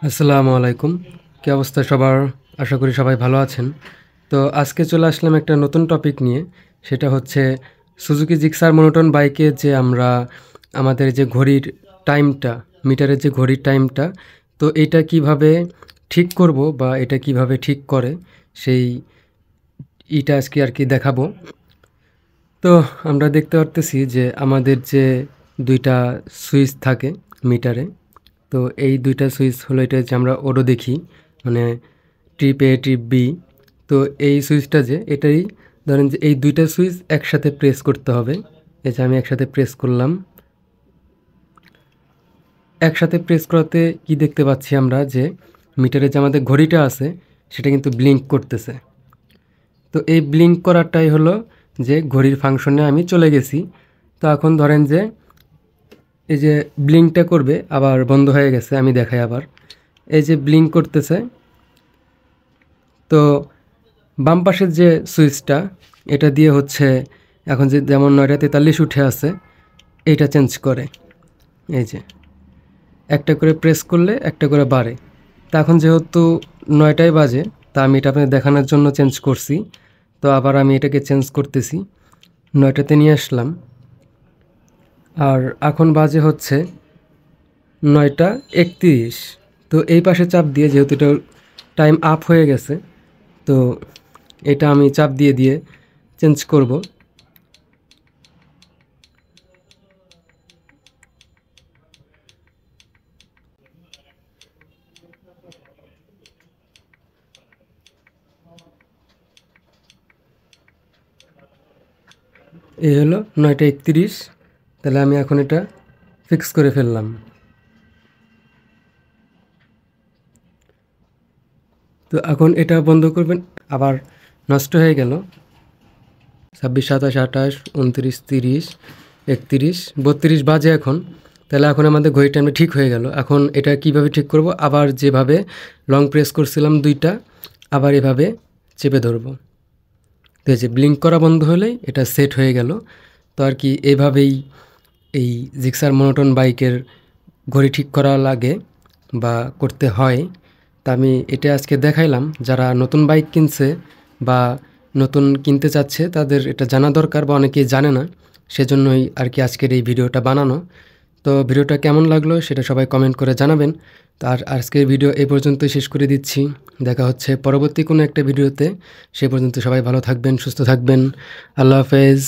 আসসালামু আলাইকুম। কি অবস্থা সবার? আশা করি সবাই ভালো আছেন। তো আজকে চলে আসলাম একটা নতুন টপিক নিয়ে। সেটা হচ্ছে সুজুকি জিক্সার মোনোটোন বাইকে যে আমরা আমাদের যে ঘড়ির টাইমটা, মিটারের যে ঘড়ির টাইমটা, তো এটা কিভাবে ঠিক করব বা এটা কিভাবে ঠিক করে সেই ইটা আজকে আর কি দেখাবো। তো আমরা দেখতে পারতেছি যে আমাদের যে ২ টা সুইচ থাকে মিটারে। তো এই ২ টা সুইচ হলো এটা যে আমরা ওডো দেখি, মানে ট্রিপ এ, ট্রিপ বি। তো এই সুইচটা যে এটাই ধরেন যে এই ২ টা সুইচ একসাথে প্রেস করতে হবে। এই যে আমি একসাথে প্রেস করলাম। একসাথে প্রেস করাতে কি দেখতে পাচ্ছি আমরা যে মিটারে যে আমাদের ঘড়িটা আছে সেটা কিন্তু ব্লিঙ্ক করতেছে। তো এই ব্লিঙ্ক করাটাই হলো যে ঘড়ির ফাংশনে আমি চলে গেছি। তো এখন ধরেন যে এই যে ব্লিঙ্কটা করবে আবার বন্ধ হয়ে গেছে, আমি দেখাই আবার। এই যে ব্লিঙ্ক করতেছে। তো বাম পাশের যে সুইচটা এটা দিয়ে হচ্ছে এখন যে যেমন ৯টা ৪৩ উঠে আছে এইটা চেঞ্জ করে। এই যে একটা করে প্রেস করলে একটা করে বাড়ে। তা এখন যেহেতু ৯টায় বাজে, তা আমি এটা আপনাদের দেখানোর জন্য চেঞ্জ করছি। তো আবার আমি এটাকে চেঞ্জ করতেছি, ৯টাতে নিয়ে আসলাম। আর এখন বাজে হচ্ছে ৯টা ৩১। তো এই পাশে চাপ দিয়ে যেহেতু এটা টাইম আপ হয়ে গেছে, তো এটা আমি চাপ দিয়ে দিয়ে চেঞ্জ করব। এই হলো ৯টা ৩১। তাহলে আমি এখন এটা ফিক্স করে ফেললাম। তো এখন এটা বন্ধ করবেন, আবার নষ্ট হয়ে গেল। ২৬, ২৭, ২৮, ২৯, ৩০, ৩১, ৩২ বাজে এখন। তাহলে এখন আমাদের ঘড়ির টাইমটা ঠিক হয়ে গেল। এখন এটা কিভাবে ঠিক করব? আবার যেভাবে লং প্রেস করছিলাম ২টা, আবার এভাবে চেপে ধরবো। তো এই যে ব্লিঙ্ক করা বন্ধ হলেই এটা সেট হয়ে গেল। তো আর কি এভাবেই এই জিক্সার মোনোটোন বাইকের ঘড়ি ঠিক করা লাগে বা করতে হয়। তা আমি এটা আজকে দেখাইলাম। যারা নতুন বাইক কিনছে বা নতুন কিনতে চাচ্ছে তাদের এটা জানা দরকার, বা অনেকেই জানে না। সেজন্যই আর কি আজকের এই ভিডিওটা বানানো। তো ভিডিওটা কেমন লাগলো সেটা সবাই কমেন্ট করে জানাবেন। তো আর আজকের ভিডিও এই পর্যন্তই শেষ করে দিচ্ছি। দেখা হচ্ছে পরবর্তী কোনো একটা ভিডিওতে। সে পর্যন্ত সবাই ভালো থাকবেন, সুস্থ থাকবেন। আল্লাহ হাফেজ।